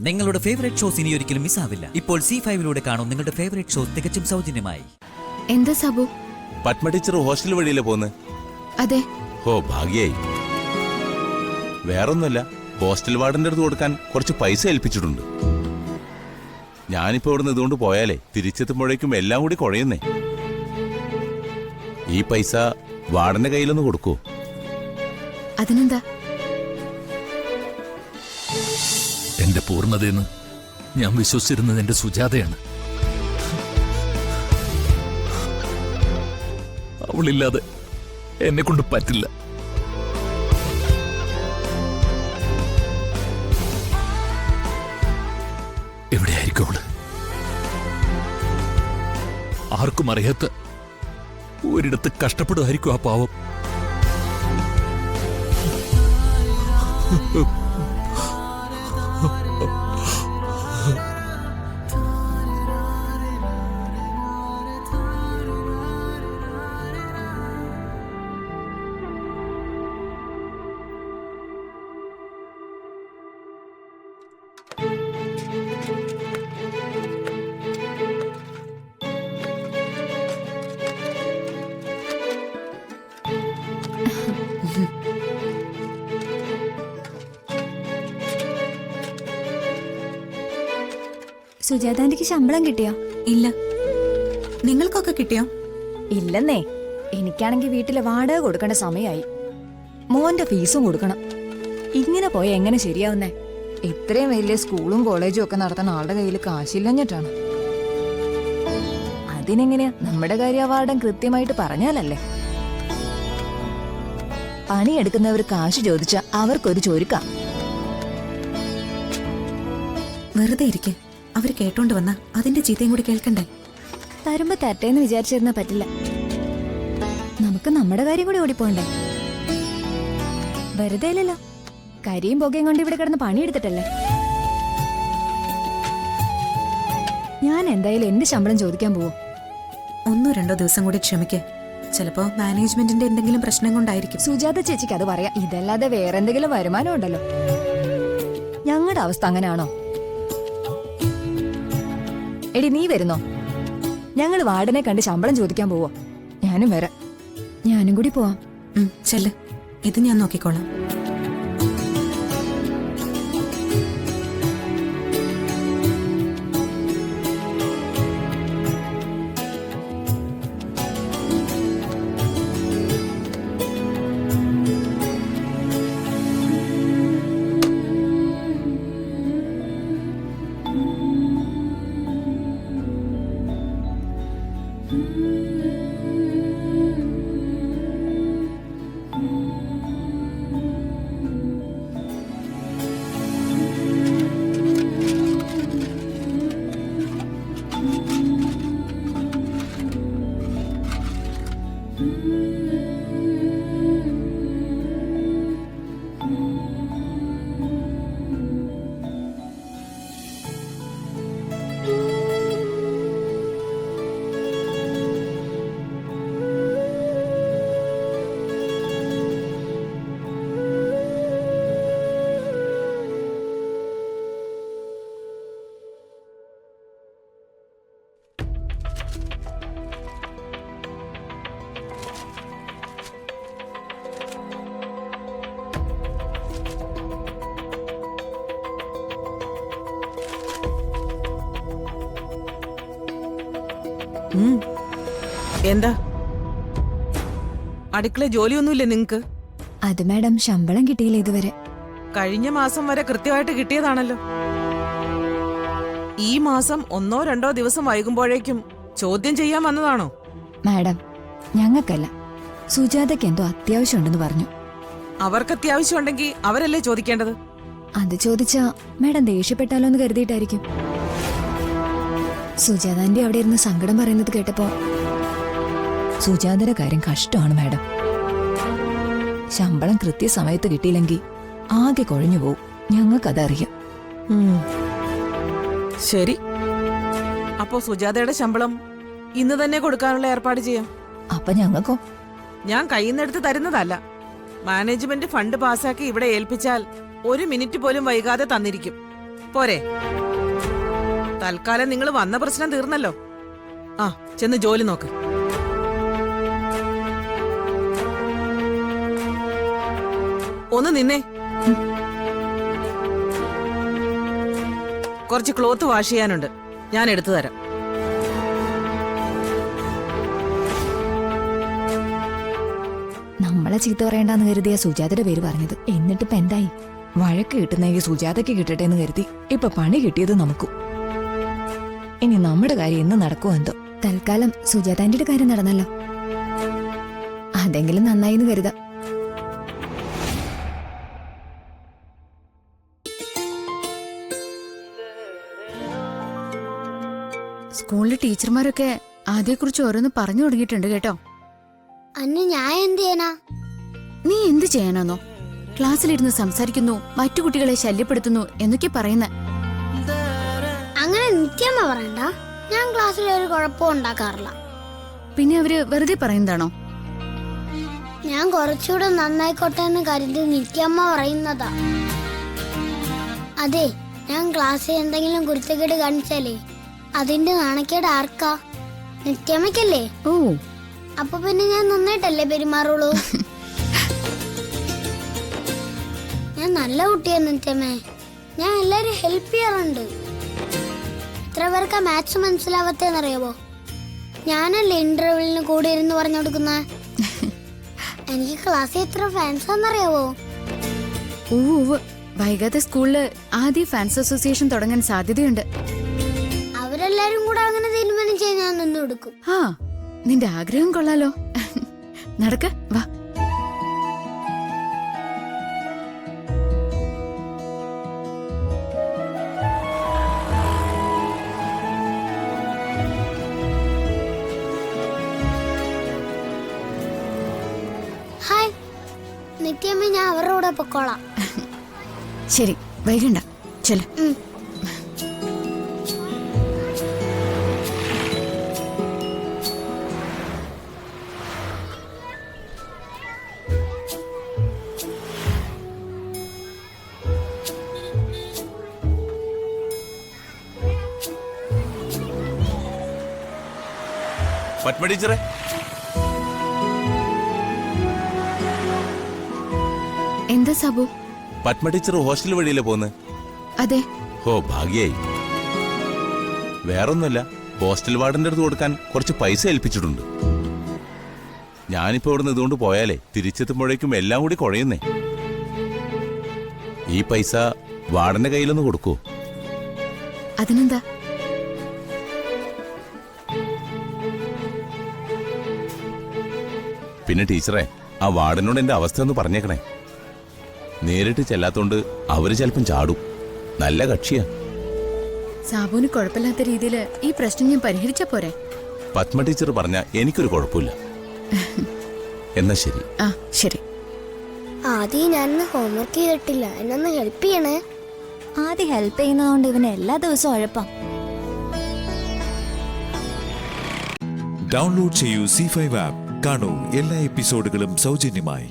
നിങ്ങളുടെ favourite shows ഇനി ഒരിക്കലും മിസ്സാവില്ല. ഇപ്പോൾ C5 കാണും നിങ്ങളുടെ ഫേവറേറ്റ് ഷോസ് തികച്ചും സൗജന്യമായി. എന്താ സാബു? പത്മ ടീച്ചർ ഹോസ്റ്റൽ വഴിയിലെ പോന്ന്? അതെ. ഓ ഭാഗ്യായി. വേറൊന്നുമല്ല, ഹോസ്റ്റൽ വാർഡന്റെ അടുത്ത് കൊടുക്കാൻ കുറച്ച് പൈസ ഏൽപ്പിച്ചിട്ടുണ്ട്. ഞാനിപ്പോ ഇവിടുന്ന് ഇതുകൊണ്ട് പോയാലേ തിരിച്ചെത്തുമ്പോഴേക്കും എല്ലാം കൂടി കുഴയുന്നേ. ഈ പൈസ വാർഡന്റെ കയ്യിലൊന്ന് കൊടുക്കൂ. അതിനെന്താ? എന്റെ പൂർണ്ണതയെന്ന് ഞാൻ വിശ്വസിച്ചിരുന്നത് എന്റെ സുജാതയാണ്. അവളില്ലാതെ എന്നെ കൊണ്ട് പറ്റില്ല. എവിടെയായിരിക്കും അവള്? ആർക്കും അറിയാത്ത ഒരിടത്ത് കഷ്ടപ്പെടുമായിരിക്കും ആ പാവം. സുജാതാന്റിക്ക് ശമ്പളം കിട്ടിയോ? ഇല്ല. നിങ്ങൾക്കൊക്കെ കിട്ടിയോ? ഇല്ലെന്നേ. എനിക്കാണെങ്കിൽ വീട്ടിലെ വാടക കൊടുക്കേണ്ട സമയമായി. മോന്റെ ഫീസും കൊടുക്കണം. ഇങ്ങനെ പോയ എങ്ങനെ ശരിയാവുന്നേ? ഇത്രയും വലിയ സ്കൂളും കോളേജും ഒക്കെ നടത്താൻ ആളുടെ കയ്യിൽ കാശില്ലഞ്ഞിട്ടാണ്. അതിനെങ്ങനെയാ നമ്മുടെ കാര്യം വാർഡൻ കൃത്യമായിട്ട് പറഞ്ഞാലല്ലേ? പണിയെടുക്കുന്നവർ കാശ് ചോദിച്ച അവർക്കൊരു ചൊരുക്കാം. വെറുതെ ഇരിക്കെ. അവര് കേട്ടോണ്ട് വന്ന അതിന്റെ ചീത്തയും കൂടി കേൾക്കണ്ടേ? തരുമ്പോ തട്ടേന്ന് വിചാരിച്ചിരുന്നാ പറ്റില്ല. നമുക്ക് നമ്മുടെ കാര്യം കൂടി ഓടിപ്പോണ്ടേ? വെറുതെ ഇല്ലല്ലോ. കരിയും പുകയും കൊണ്ട് ഇവിടെ കിടന്ന് പണിയെടുത്തിട്ടല്ലേ. ഞാൻ എന്തായാലും എന്റെ ശമ്പളം ചോദിക്കാൻ പോവോ? 1-2 ദിവസം കൂടി ക്ഷമിക്ക്. ചിലപ്പോ മാനേജ്മെന്റിന്റെ എന്തെങ്കിലും പ്രശ്നം കൊണ്ടായിരിക്കും. സുജാത ചേച്ചിക്ക് അത് പറയാം. ഇതല്ലാതെ വേറെന്തെങ്കിലും വരുമാനം ഉണ്ടല്ലോ. ഞങ്ങളുടെ അവസ്ഥ അങ്ങനെയാണോ? എടി നീ വരുന്നോ? ഞങ്ങൾ വാർഡനെ കണ്ട് ശമ്പളം ചോദിക്കാൻ പോവോ? ഞാനും വരാം. ഞാനും കൂടി പോവാം. ചെല്ല്. ഇത് ഞാൻ നോക്കിക്കോളാം. എന്താ അടുക്കള ജോലിയൊന്നുമില്ലേ നിങ്ങക്ക്? അത് മാഡം, ശമ്പളം കിട്ടിയില്ല ഇതുവരെ. കഴിഞ്ഞ മാസം വരെ കൃത്യമായിട്ട് കിട്ടിയതാണല്ലോ. ഈ മാസം 1-2 ദിവസം വൈകുമ്പോഴേക്കും ചോദ്യം ചെയ്യാൻ വന്നതാണോ? മാഡം, ഞങ്ങൾക്കല്ല, സുജാതയ്ക്ക് എന്തോ അത്യാവശ്യമുണ്ടെന്ന് പറഞ്ഞു. അവർക്ക് അത്യാവശ്യം ഉണ്ടെങ്കിൽ അവരല്ലേ ചോദിക്കേണ്ടത്? അത് ചോദിച്ചാ മാഡം ദേഷ്യപ്പെട്ടാലോ എന്ന് കരുതിയിട്ടായിരിക്കും. സുജാതാന്റെ അവിടെ ഇരുന്ന് സങ്കടം പറയുന്നത് കേട്ടപ്പോ സുജാതയുടെ കാര്യം കഷ്ടമാണ് മാഡം. ശമ്പളം കൃത്യസമയത്ത് കിട്ടിയില്ലെങ്കിൽ ആകെ കുഴഞ്ഞു പോവും. ഞങ്ങൾക്കതറിയാം. ശരി, അപ്പോ സുജാതയുടെ ശമ്പളം ഇന്ന് തന്നെ കൊടുക്കാനുള്ള ഏർപ്പാട് ചെയ്യാം. അപ്പൊ ഞങ്ങൾക്കോ? ഞാൻ കയ്യിന്നെടുത്ത് തരുന്നതല്ല. മാനേജ്മെന്റ് ഫണ്ട് പാസാക്കി ഇവിടെ ഏൽപ്പിച്ചാൽ 1 മിനിറ്റ് പോലും വൈകാതെ തന്നിരിക്കും. പോരെ? തൽക്കാലം നിങ്ങൾ വന്ന പ്രശ്നം തീർന്നല്ലോ. ആ, ചെന്ന് ജോലി നോക്ക്. ഒന്ന് നിന്നേ. കുറച്ച് ക്ലോത്ത് വാഷ് ചെയ്യാനുണ്ട്, ഞാൻ എടുത്തു തരാം. നമ്മളെ ചീത്ത പറയണ്ടെന്ന് കരുതിയ സുജാതയുടെ പേര് പറഞ്ഞത്. എന്നിട്ടിപ്പോ എന്തായി? വഴക്ക് കിട്ടുന്നെങ്കിൽ സുജാതയ്ക്ക് കിട്ടട്ടെ എന്ന് കരുതി ഇപ്പൊ പണി കിട്ടിയത് നമുക്കും. ഇനി നമ്മുടെ കാര്യം എന്ന് നടക്കുമോ എന്തോ. തൽക്കാലം സുജാതാന്റെ കാര്യം നടന്നല്ലോ, അതെങ്കിലും നന്നായി എന്ന് കരുതാം. സ്കൂളിലെ ടീച്ചർമാരൊക്കെ അതേക്കുറിച്ച് ഓരോന്ന് പറഞ്ഞു തുടങ്ങിയിട്ടുണ്ട് കേട്ടോ. അന്ന് ഞാൻ എന്ത് ചെയ്യാനാ? നീ എന്ത് ചെയ്യാനാന്നോ? ക്ലാസ്സിലിരുന്ന് സംസാരിക്കുന്നു, മറ്റു കുട്ടികളെ ശല്യപ്പെടുത്തുന്നു എന്നൊക്കെ പറയുന്ന. അങ്ങനെ നിത്യമ്മ പറയണ്ട. ഞാൻ ക്ലാസ്സിൽ ഒരു കുഴപ്പവും ഉണ്ടാക്കാറില്ല. പിന്നെ അവര് വെറുതെ പറയുന്നതാണോ? ഞാൻ കുറച്ചുകൂടെ നന്നായിക്കോട്ടെ എന്ന് കരുതി നിത്യമ്മ പറയുന്നതാ. അതെ, ഞാൻ ക്ലാസ്സിൽ എന്തെങ്കിലും കുരുത്തക്കേട് കാണിച്ചാലേ അതിന്റെ നാണക്കേട് ആർക്കാ? നിത്യമ്മയ്ക്കല്ലേ? ഓ, അപ്പൊ പിന്നെ ഞാൻ നന്നായിട്ടല്ലേ പെരുമാറുള്ളൂ. ഞാൻ നല്ല കുട്ടിയാ നിത്യമ്മേ. ഞാൻ എല്ലാരും ഹെൽപ്പ് ചെയ്യാറുണ്ട്. എത്ര പേർക്കാ മാത്സ് മനസ്സിലാവത്തേന്നറിയാവോ? ഞാനല്ലേ ഇന്റർവ്യൂവിന് കൂടെ ഇരുന്ന് പറഞ്ഞു കൊടുക്കുന്ന. എനിക്ക് ക്ലാസ്സിൽ എത്ര ഫാൻസാന്നറിയാവോ? ഓ, വൈകാതെ സ്കൂളില് ആദ്യ ഫാൻസ് അസോസിയേഷൻ തുടങ്ങാൻ സാധ്യതയുണ്ട്. അവരെല്ലാരും കൂടെ അങ്ങനെ തീരുമാനിച്ചാൽ ഞാൻ നിന്ന് കൊടുക്കും. ആ, നിന്റെ ആഗ്രഹം കൊള്ളാലോ. നടക്ക, വാ. ഹായ് നിത്യമ്മ, ഞാൻ അവരുടെ കൂടെ പൊക്കോളാം. ശരി, വൈകണ്ട, ചെല. പത്മ ടീച്ചറെ, എന്താ സാബു? പത്മ ടീച്ചർ ഹോസ്റ്റൽ വഴിയല്ലേ പോന്ന്? അതെ. ഓ, ഭാഗ്യായി. വേറൊന്നുമില്ല, ഹോസ്റ്റൽ വാർഡന്റെ അടുത്ത് കൊടുക്കാൻ കുറച്ച് പൈസ ഏൽപ്പിച്ചിട്ടുണ്ട്. ഞാനിപ്പോ ഇവിടുന്ന് ഇതുകൊണ്ട് പോയാലേ തിരിച്ചെത്തുമ്പോഴേക്കും എല്ലാം കൂടി കുഴയുന്നേ. ഈ പൈസ വാർഡന്റെ കയ്യിലൊന്ന് കൊടുക്കൂ. അതിനെന്താ? പിന്നെ ടീച്ചറെ, ആ വാർഡനോട് എന്റെ അവസ്ഥ ഒന്ന് പറഞ്ഞേക്കണേ. നേരിട്ട് ചെല്ലാത്തോണ്ട് അവര് ചിലപ്പം ചാടും. നല്ല കക്ഷിയാ. സാബുവിന് കുഴപ്പമില്ലാത്ത രീതിയിൽ ഈ പ്രശ്നം ഞാൻ പരിഹരിച്ച പോരെ? പത്മ ടീച്ചർ പറഞ്ഞ എനിക്കൊരു കുഴപ്പമില്ല. എന്നാ ശരി. ആ, ശരി. ആദ്യം ഞാനൊന്ന് ഹോംവർക്ക് ചെയ്തിട്ടില്ല, എന്നൊന്ന് ഹെൽപ്പ് ചെയ്യണേ. ആദ്യം ഹെൽപ്പ് ചെയ്യുന്നതുകൊണ്ട് ഇവന് എല്ലാ ദിവസവും ഉഴപ്പാം. ഡൗൺലോഡ് ചെയ്യൂ C5 ആപ്പ്. കാണൂ എല്ലാ എപ്പിസോഡുകളും സൗജന്യമായി.